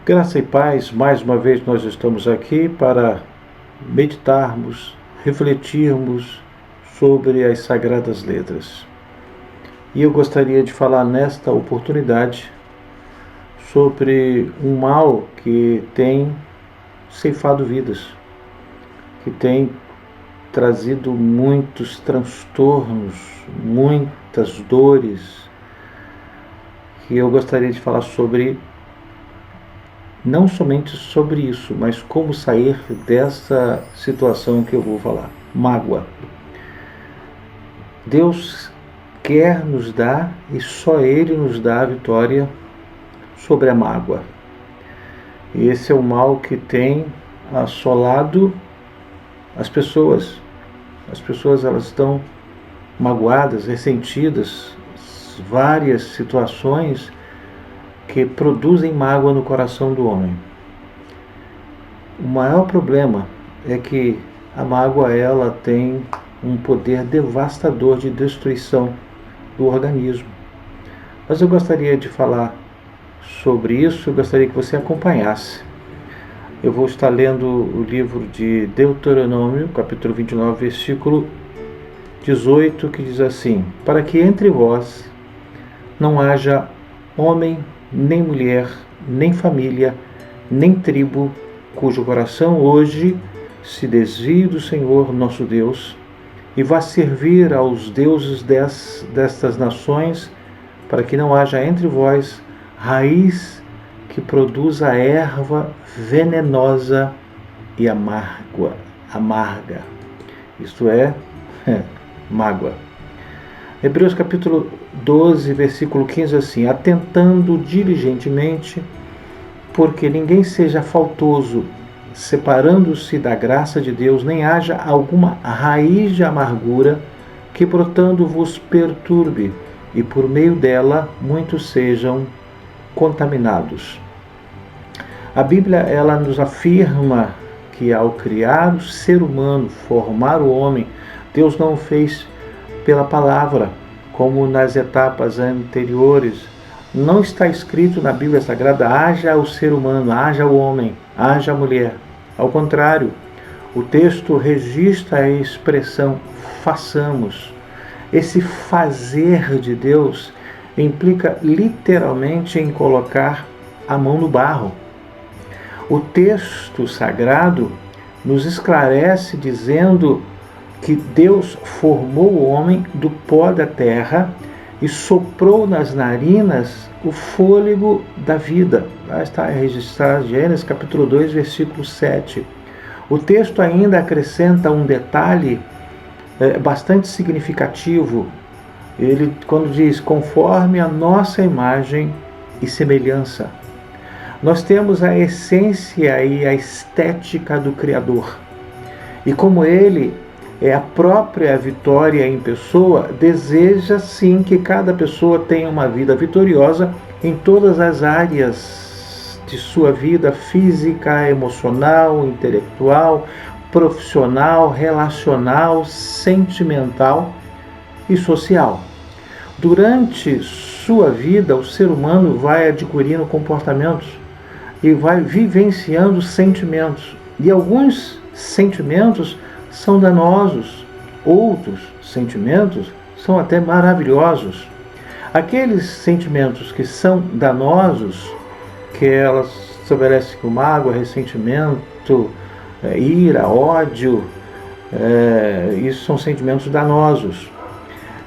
Graça e paz, mais uma vez nós estamos aqui para meditarmos, refletirmos sobre as Sagradas Letras. E eu gostaria de falar nesta oportunidade sobre um mal que tem ceifado vidas, que tem trazido muitos transtornos, muitas dores, que eu gostaria de falar sobre não somente sobre isso, mas como sair dessa situação que eu vou falar. Mágoa. Deus quer nos dar, e só Ele nos dá a vitória sobre a mágoa. E esse é o mal que tem assolado as pessoas. As pessoas, elas estão magoadas, ressentidas, várias situações que produzem mágoa no coração do homem. O maior problema é que a mágoa, ela tem um poder devastador de destruição do organismo. Mas eu gostaria de falar sobre isso, eu gostaria que você acompanhasse. Eu vou estar lendo o livro de Deuteronômio, capítulo 29, versículo 18, que diz assim: para que entre vós não haja homem, nem mulher, nem família, nem tribo, cujo coração hoje se desvie do Senhor nosso Deus, e vá servir aos deuses destas nações, para que não haja entre vós raiz que produza erva venenosa e amarga. Isto é, mágoa. Hebreus capítulo 12, versículo 15, assim: atentando diligentemente, porque ninguém seja faltoso, separando-se da graça de Deus, nem haja alguma raiz de amargura que brotando vos perturbe, e por meio dela muitos sejam contaminados. A Bíblia, ela nos afirma que ao criar o ser humano, formar o homem, Deus não o fez pela palavra, como nas etapas anteriores. Não está escrito na Bíblia Sagrada: haja o ser humano, haja o homem, haja a mulher. Ao contrário, o texto registra a expressão façamos. Esse fazer de Deus implica literalmente em colocar a mão no barro. O texto sagrado nos esclarece dizendo que Deus formou o homem do pó da terra e soprou nas narinas o fôlego da vida. Lá está registrado Gênesis capítulo 2, versículo 7. O texto ainda acrescenta um detalhe bastante significativo. Ele, quando diz, conforme a nossa imagem e semelhança. Nós temos a essência e a estética do Criador. E como Ele é a própria vitória em pessoa, deseja sim que cada pessoa tenha uma vida vitoriosa em todas as áreas de sua vida física, emocional, intelectual, profissional, relacional, sentimental e social. Durante sua vida, o ser humano vai adquirindo comportamentos e vai vivenciando sentimentos. E alguns sentimentos são danosos, outros sentimentos são até maravilhosos. Aqueles sentimentos que são danosos, que elas estabelecem como mágoa, ressentimento, ira, ódio, isso são sentimentos danosos.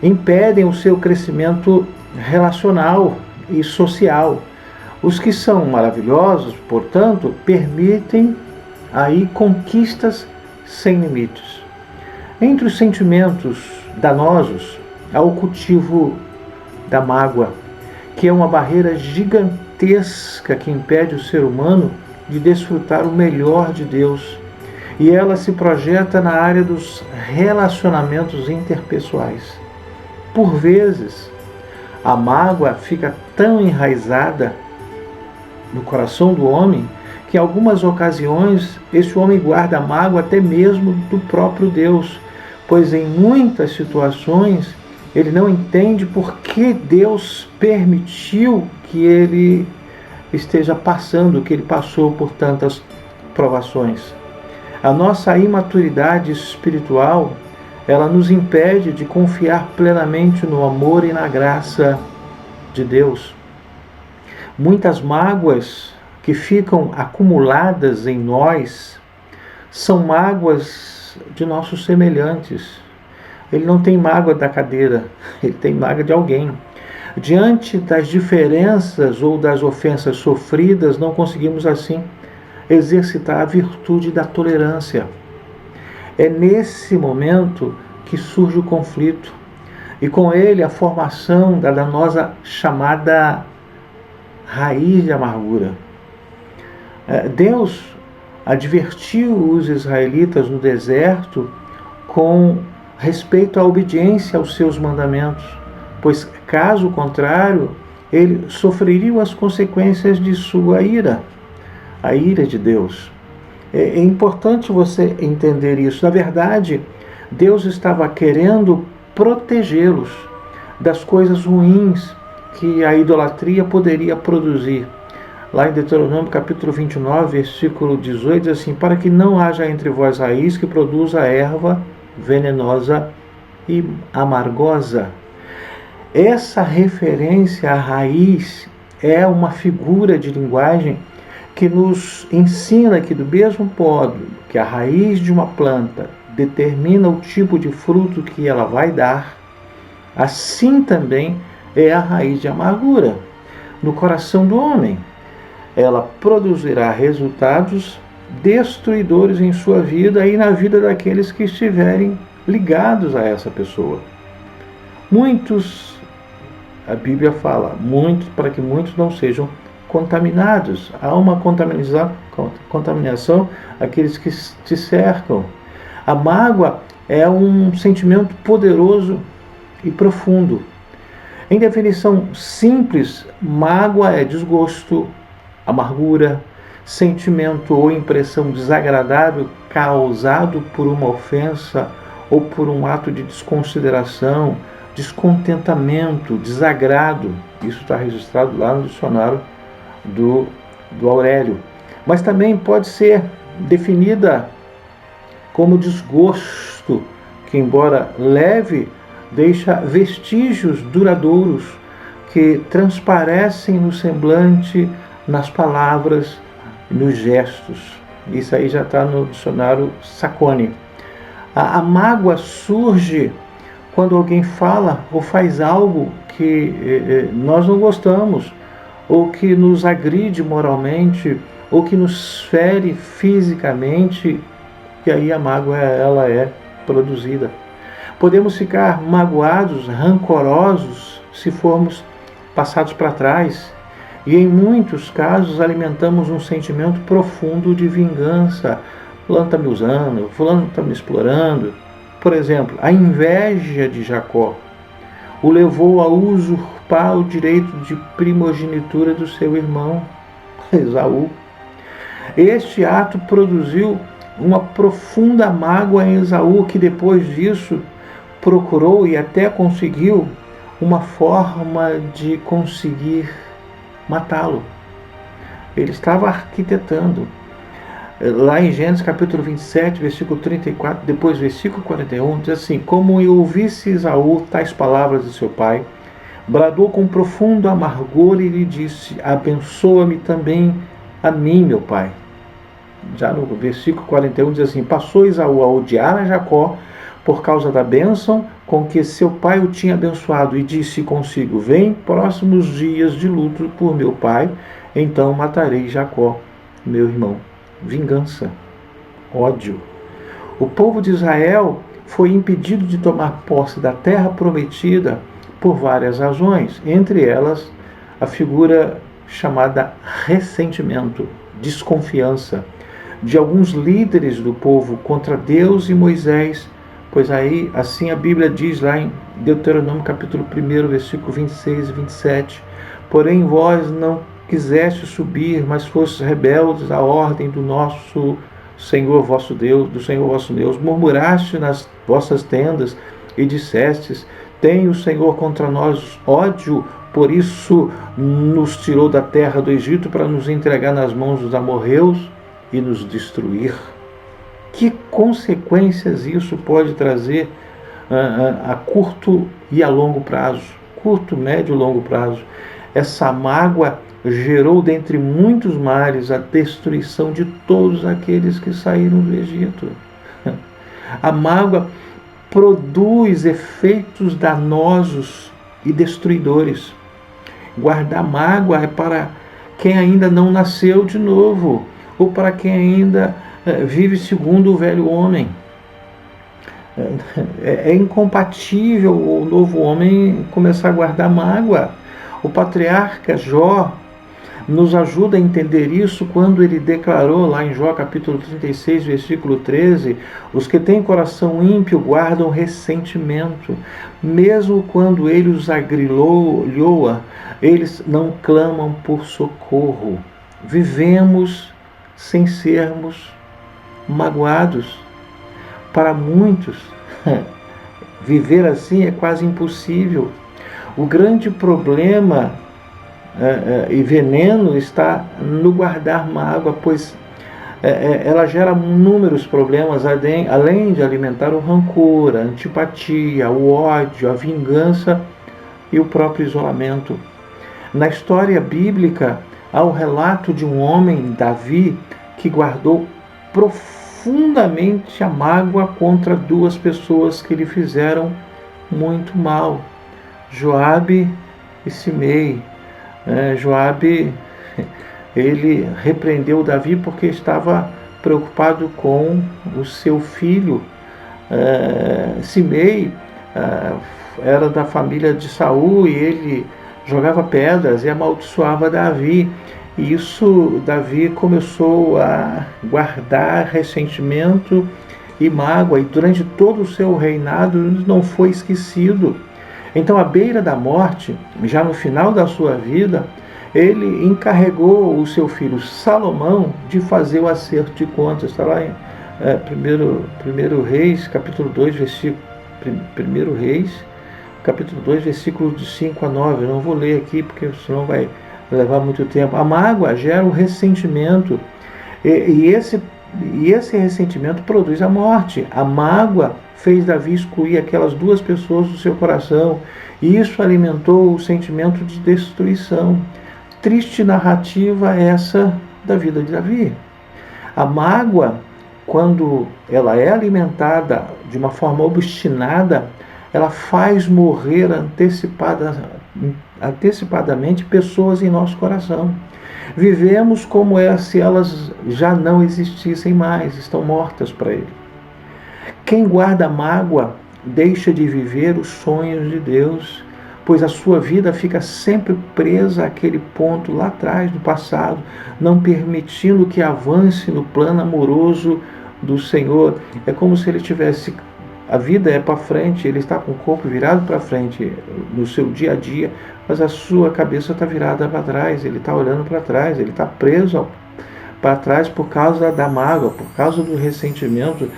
Impedem o seu crescimento relacional e social. Os que são maravilhosos, portanto, permitem aí conquistas sem limites. Entre os sentimentos danosos, há o cultivo da mágoa, que é uma barreira gigantesca que impede o ser humano de desfrutar o melhor de Deus. E ela se projeta na área dos relacionamentos interpessoais. Por vezes, a mágoa fica tão enraizada no coração do homem que em algumas ocasiões esse homem guarda mágoa até mesmo do próprio Deus, pois em muitas situações ele não entende por que Deus permitiu que ele esteja passando o que ele passou por tantas provações. A nossa imaturidade espiritual, ela nos impede de confiar plenamente no amor e na graça de Deus. Muitas mágoas que ficam acumuladas em nós são mágoas de nossos semelhantes. Ele não tem mágoa da cadeira, ele tem mágoa de alguém. Diante das diferenças ou das ofensas sofridas, não conseguimos assim exercitar a virtude da tolerância. É nesse momento que surge o conflito e com ele a formação da danosa chamada raiz de amargura. Deus advertiu os israelitas no deserto com respeito à obediência aos seus mandamentos, pois caso contrário, ele sofreria as consequências de sua ira, a ira de Deus. É importante você entender isso. Na verdade, Deus estava querendo protegê-los das coisas ruins que a idolatria poderia produzir. Lá em Deuteronômio capítulo 29, versículo 18, diz assim: para que não haja entre vós raiz que produza erva venenosa e amargosa. Essa referência à raiz é uma figura de linguagem que nos ensina que, do mesmo modo que a raiz de uma planta determina o tipo de fruto que ela vai dar, assim também é a raiz de amargura no coração do homem. Ela produzirá resultados destruidores em sua vida e na vida daqueles que estiverem ligados a essa pessoa. Muitos, a Bíblia fala, muitos, para que muitos não sejam contaminados. Há uma contaminação àqueles que te cercam. A mágoa é um sentimento poderoso e profundo. Em definição simples, mágoa é desgosto, amargura, sentimento ou impressão desagradável causado por uma ofensa ou por um ato de desconsideração, descontentamento, desagrado. Isso está registrado lá no dicionário do Aurélio. Mas também pode ser definida como desgosto, que, embora leve, deixa vestígios duradouros que transparecem no semblante, nas palavras, nos gestos. Isso aí já está no dicionário Sacconi. A mágoa surge quando alguém fala ou faz algo que nós não gostamos, ou que nos agride moralmente, ou que nos fere fisicamente, e aí a mágoa ela é produzida. Podemos ficar magoados, rancorosos, se formos passados para trás, e em muitos casos alimentamos um sentimento profundo de vingança. Fulano está me usando, fulano está me explorando. Por exemplo, a inveja de Jacó o levou a usurpar o direito de primogenitura do seu irmão, Esaú. Este ato produziu uma profunda mágoa em Esaú, que depois disso procurou e até conseguiu uma forma de conseguir matá-lo. Ele estava arquitetando. Lá em Gênesis capítulo 27, versículo 34, depois versículo 41, diz assim: como eu ouvisse Esaú tais palavras de seu pai, bradou com profundo amargor e lhe disse: abençoa-me também a mim, meu pai. Já no versículo 41 diz assim: passou Esaú a odiar a Jacó por causa da bênção com que seu pai o tinha abençoado, e disse consigo: vem próximos dias de luto por meu pai, então matarei Jacó, meu irmão. Vingança, ódio. O povo de Israel foi impedido de tomar posse da terra prometida por várias razões, entre elas a figura chamada ressentimento, desconfiança de alguns líderes do povo contra Deus e Moisés, pois aí, assim a Bíblia diz lá em Deuteronômio capítulo 1, versículo 26 e 27, porém vós não quiseste subir, mas fostes rebeldes à ordem do nosso Senhor vosso Deus, do Senhor vosso Deus, murmuraste nas vossas tendas e dissestes: tem o Senhor contra nós ódio, por isso nos tirou da terra do Egito para nos entregar nas mãos dos amorreus e nos destruir. Que consequências isso pode trazer a curto e a longo prazo? Curto, médio e longo prazo. Essa mágoa gerou dentre muitos males a destruição de todos aqueles que saíram do Egito. A mágoa produz efeitos danosos e destruidores. Guardar mágoa é para quem ainda não nasceu de novo, ou para quem ainda vive segundo o velho homem. É incompatível o novo homem começar a guardar mágoa. O patriarca Jó nos ajuda a entender isso quando ele declarou lá em Jó capítulo 36, versículo 13, os que têm coração ímpio guardam ressentimento, mesmo quando ele os agrilhoa, eles não clamam por socorro. Vivemos sem sermos magoados. Para muitos, viver assim é quase impossível. O grande problema e veneno está no guardar mágoa, pois ela gera inúmeros problemas, além de alimentar o rancor, a antipatia, o ódio, a vingança e o próprio isolamento. Na história bíblica, há o relato de um homem, Davi, que guardou profundamente a mágoa contra duas pessoas que lhe fizeram muito mal, Joabe e Simei. Joabe, ele repreendeu Davi porque estava preocupado com o seu filho. Simei era da família de Saul e ele jogava pedras e amaldiçoava Davi. E isso, Davi começou a guardar ressentimento e mágoa, e durante todo o seu reinado não foi esquecido. Então, à beira da morte, já no final da sua vida, ele encarregou o seu filho Salomão de fazer o acerto de contas. Está lá em 1 Reis, capítulo 2, versículo 1 Reis, capítulo 2, versículos de 5 a 9. Eu não vou ler aqui, porque senão vai levar muito tempo. A mágoa gera o ressentimento, e esse ressentimento produz a morte. A mágoa fez Davi excluir aquelas duas pessoas do seu coração, e isso alimentou o sentimento de destruição. Triste narrativa essa da vida de Davi. A mágoa, quando ela é alimentada de uma forma obstinada, ela faz morrer antecipadamente pessoas em nosso coração. Vivemos como se elas já não existissem mais, estão mortas para ele. Quem guarda mágoa deixa de viver os sonhos de Deus, pois a sua vida fica sempre presa àquele ponto lá atrás, no passado, não permitindo que avance no plano amoroso do Senhor. É como se ele tivesse... A vida é para frente, ele está com o corpo virado para frente no seu dia a dia, mas a sua cabeça está virada para trás, ele está olhando para trás, ele está preso para trás por causa da mágoa, por causa do ressentimento.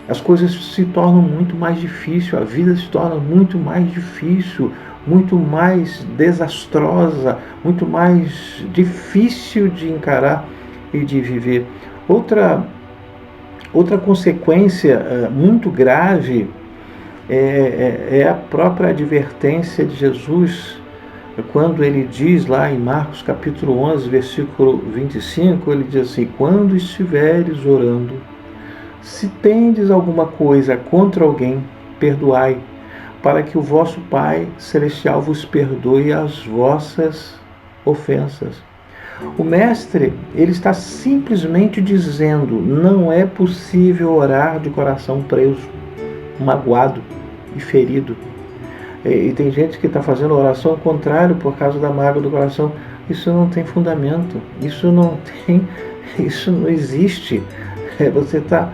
As coisas se tornam muito mais difíceis, a vida se torna muito mais difícil, muito mais desastrosa, muito mais difícil de encarar e de viver. Outra consequência muito grave é a própria advertência de Jesus, quando ele diz lá em Marcos capítulo 11, versículo 25, ele diz assim: quando estiveres orando, se tendes alguma coisa contra alguém, perdoai, para que o vosso Pai Celestial vos perdoe as vossas ofensas. O mestre, ele está simplesmente dizendo: não é possível orar de coração preso, magoado e ferido. E tem gente que está fazendo oração ao contrário por causa da mágoa do coração. Isso não tem fundamento, isso não existe. Você está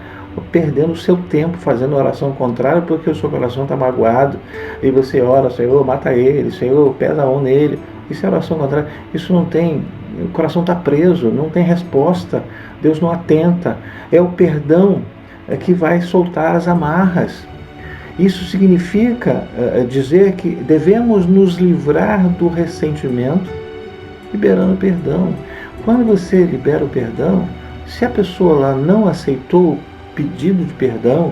perdendo o seu tempo fazendo oração contrária porque o seu coração está magoado, e você ora: Senhor, mata ele, Senhor, pesa a mão nele. Isso é oração contrária. Isso não tem... O coração está preso, não tem resposta, Deus não atenta. É o perdão que vai soltar as amarras. Isso significa dizer que devemos nos livrar do ressentimento, liberando perdão. Quando você libera o perdão, se a pessoa lá não aceitou o pedido de perdão,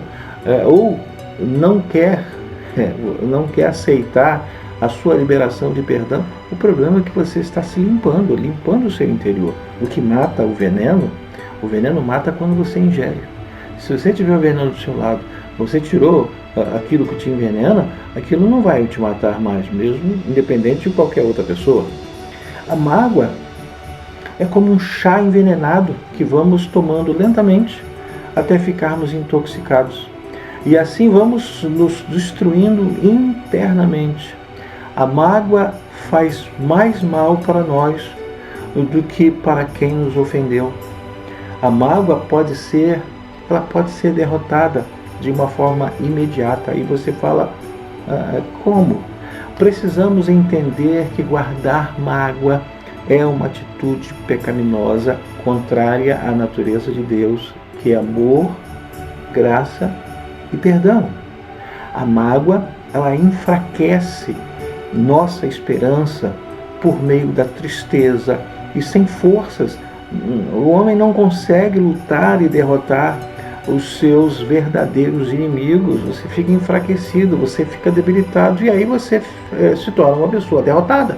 ou não quer aceitar a sua liberação de perdão, o problema é que você está se limpando o seu interior. O que mata o veneno mata quando você ingere. Se você tiver o veneno do seu lado, você tirou aquilo que te envenena, aquilo não vai te matar mais, mesmo independente de qualquer outra pessoa. A mágoa é como um chá envenenado que vamos tomando lentamente até ficarmos intoxicados. E assim vamos nos destruindo internamente. A mágoa faz mais mal para nós do que para quem nos ofendeu. A mágoa pode ser derrotada de uma forma imediata. E você fala, como? Precisamos entender que guardar mágoa é uma atitude pecaminosa, contrária à natureza de Deus, que é amor, graça e perdão. A mágoa, ela enfraquece nossa esperança por meio da tristeza e sem forças. O homem não consegue lutar e derrotar os seus verdadeiros inimigos. Você fica enfraquecido, você fica debilitado e aí você se torna uma pessoa derrotada.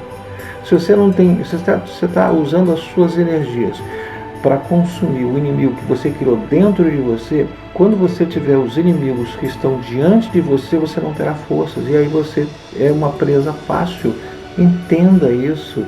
Se você não tem, você está usando as suas energias para consumir o inimigo que você criou dentro de você. Quando você tiver os inimigos que estão diante de você, você não terá forças e aí você é uma presa fácil. Entenda isso.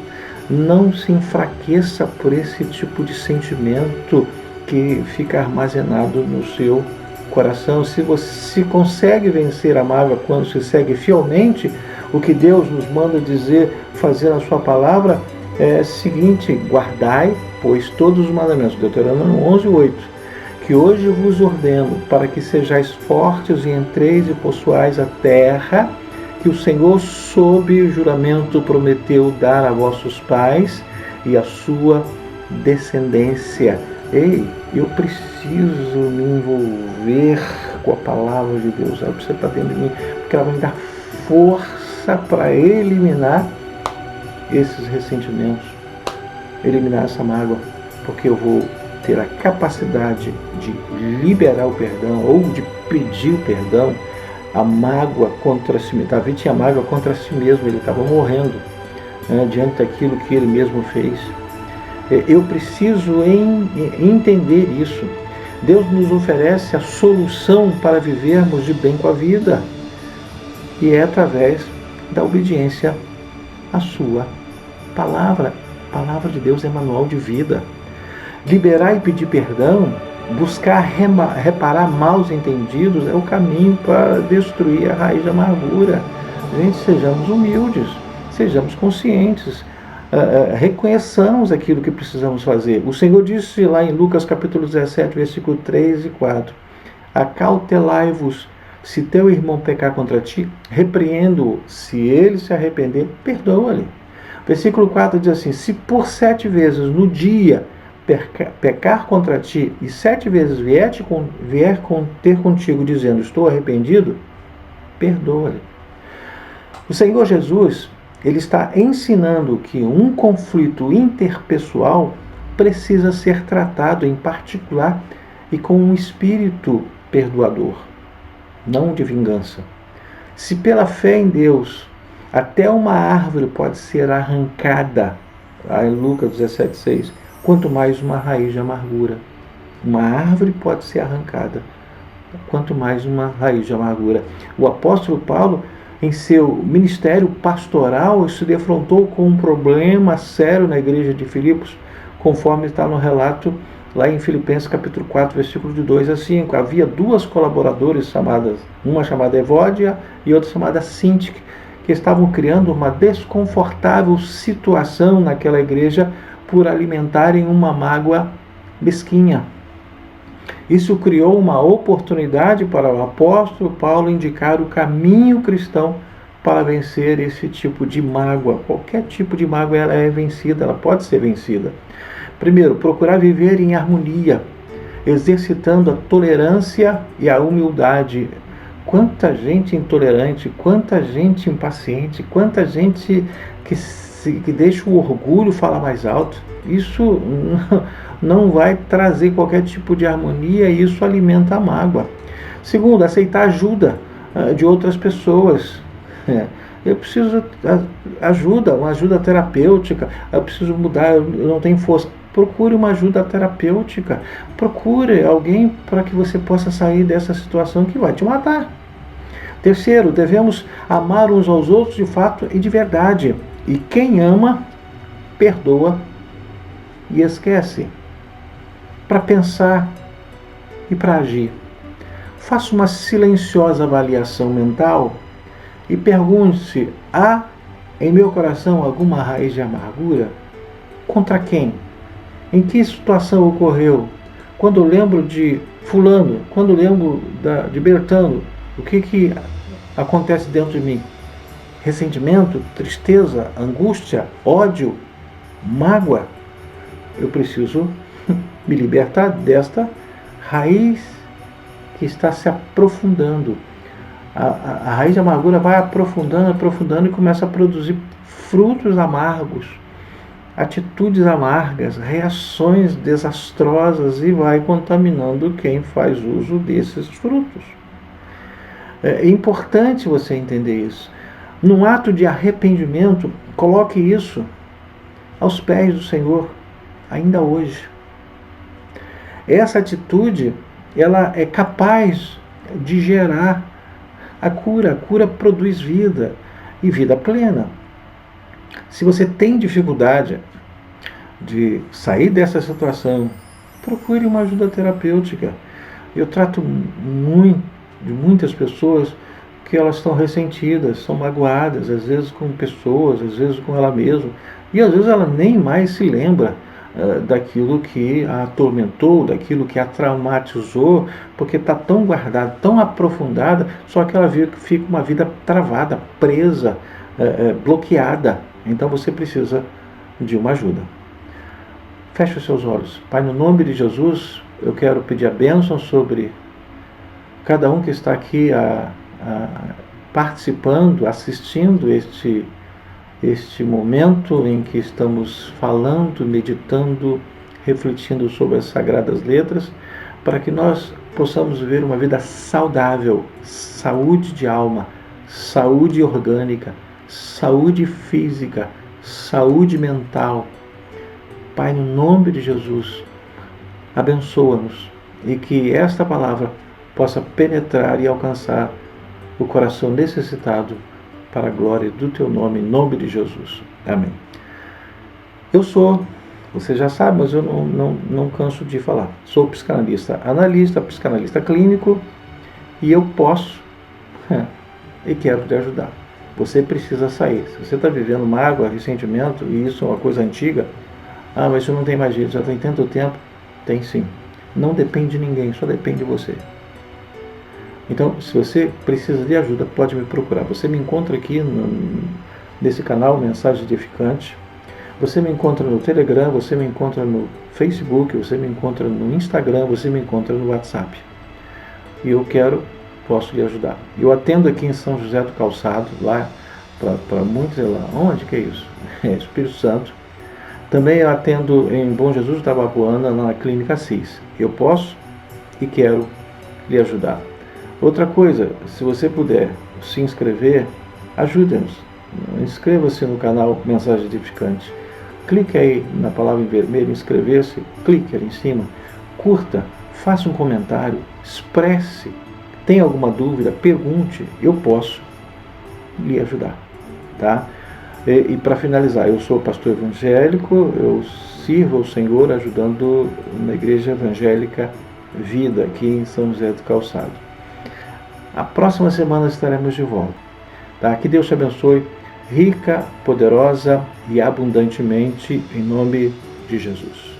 Não se enfraqueça por esse tipo de sentimento que fica armazenado no seu coração. Se você consegue vencer a mágoa quando se segue fielmente o que Deus nos manda dizer, fazer na sua palavra, é o seguinte: guardai, pois, todos os mandamentos, Deuteronômio 11:8, que hoje vos ordeno, para que sejais fortes e entreis e possuais a terra que o Senhor, sob juramento, prometeu dar a vossos pais e a sua descendência. Ei, eu preciso me envolver com a palavra de Deus. Ela precisa estar dentro de mim, porque ela vai me dar força para eliminar esses ressentimentos, eliminar essa mágoa, porque eu vou ter a capacidade de liberar o perdão ou de pedir o perdão. A mágoa contra si mesmo. Davi tinha mágoa contra si mesmo, ele estava morrendo, diante daquilo que ele mesmo fez. Eu preciso entender isso. Deus nos oferece a solução para vivermos de bem com a vida, e é através da obediência à sua palavra. A palavra de Deus é manual de vida. Liberar e pedir perdão, buscar reparar maus entendidos, é o caminho para destruir a raiz da amargura. Gente, sejamos humildes, sejamos conscientes, reconheçamos aquilo que precisamos fazer. O Senhor disse lá em Lucas capítulo 17, versículo 3 e 4, acautelai-vos, se teu irmão pecar contra ti, repreendo-o, se ele se arrepender, perdoa-lhe. Versículo 4 diz assim: se por 7 vezes no dia pecar contra ti, e 7 vezes vier ter contigo dizendo estou arrependido, perdoa-lhe. O Senhor Jesus, ele está ensinando que um conflito interpessoal precisa ser tratado em particular e com um espírito perdoador, não de vingança. Se pela fé em Deus até uma árvore pode ser arrancada, lá em Lucas 17:6, quanto mais uma raiz de amargura. Uma árvore pode ser arrancada, quanto mais uma raiz de amargura. O apóstolo Paulo, em seu ministério pastoral, se defrontou com um problema sério na igreja de Filipos, conforme está no relato lá em Filipenses capítulo 4, versículos de 2 a 5. Havia 2 colaboradores chamadas, uma chamada Evódia e outra chamada Síntique, que estavam criando uma desconfortável situação naquela igreja por alimentarem uma mágoa mesquinha. Isso criou uma oportunidade para o apóstolo Paulo indicar o caminho cristão para vencer esse tipo de mágoa. Qualquer tipo de mágoa ela é vencida, ela pode ser vencida. Primeiro, procurar viver em harmonia, exercitando a tolerância e a humildade Quanta gente intolerante, quanta gente impaciente, quanta gente que deixa o orgulho falar mais alto. Isso não vai trazer qualquer tipo de harmonia e isso alimenta a mágoa. Segundo, aceitar ajuda de outras pessoas. Eu preciso ajuda, uma ajuda terapêutica, eu preciso mudar, eu não tenho força. Procure uma ajuda terapêutica, procure alguém para que você possa sair dessa situação que vai te matar. Terceiro, devemos amar uns aos outros de fato e de verdade. E quem ama, perdoa e esquece. Para pensar e para agir. Faça uma silenciosa avaliação mental e pergunte-se: há em meu coração alguma raiz de amargura? Contra quem? Em que situação ocorreu? Quando eu lembro de fulano, quando eu lembro de Bertano, o que acontece dentro de mim? Ressentimento, tristeza, angústia, ódio, mágoa. Eu preciso me libertar desta raiz que está se aprofundando. A raiz de amargura vai aprofundando, aprofundando e começa a produzir frutos amargos, atitudes amargas, reações desastrosas e vai contaminando quem faz uso desses frutos. É importante você entender isso. Num ato de arrependimento, coloque isso aos pés do Senhor, ainda hoje. Essa atitude, ela é capaz de gerar a cura. A cura produz vida e vida plena. Se você tem dificuldade de sair dessa situação, procure uma ajuda terapêutica. Eu trato de muitas pessoas que elas estão ressentidas, são magoadas, às vezes com pessoas, às vezes com ela mesma, e às vezes ela nem mais se lembra daquilo que a atormentou, daquilo que a traumatizou, porque está tão guardada, tão aprofundada, só que ela fica uma vida travada, presa, bloqueada. Então você precisa de uma ajuda. Feche os seus olhos. Pai, no nome de Jesus, eu quero pedir a bênção sobre cada um que está aqui participando, assistindo este momento em que estamos falando, meditando, refletindo sobre as Sagradas Letras, para que nós possamos viver uma vida saudável, saúde de alma, saúde orgânica, saúde física, saúde mental. Pai, no nome de Jesus, abençoa-nos e que esta palavra possa penetrar e alcançar o coração necessitado para a glória do Teu nome, em nome de Jesus. Amém. Eu sou, você já sabe, mas eu não canso de falar. Sou psicanalista analista, psicanalista clínico e eu posso e quero te ajudar. Você precisa sair. Se você está vivendo mágoa, ressentimento, e isso é uma coisa antiga, mas isso não tem mais jeito, já tem tanto tempo. Tem sim. Não depende de ninguém, só depende de você. Então, se você precisa de ajuda, pode me procurar. Você me encontra aqui nesse canal Mensagem Edificante. Você me encontra no Telegram, você me encontra no Facebook, você me encontra no Instagram, você me encontra no WhatsApp. E eu posso lhe ajudar. Eu atendo aqui em São José do Calçado, lá para muitos, lá. Onde que é isso? É Espírito Santo. Também eu atendo em Bom Jesus da Babuana, na Clínica Assis. Eu posso e quero lhe ajudar. Outra coisa, se você puder se inscrever, ajude-nos. Inscreva-se no canal Mensagem Edificante. Clique aí na palavra em vermelho, inscrever-se, clique ali em cima, curta, faça um comentário, expresse. Tem alguma dúvida, pergunte, eu posso lhe ajudar. Tá? E para finalizar, eu sou pastor evangélico, eu sirvo ao Senhor ajudando na Igreja Evangélica Vida, aqui em São José do Calçado. A próxima semana estaremos de volta. Tá? Que Deus te abençoe, rica, poderosa e abundantemente, em nome de Jesus.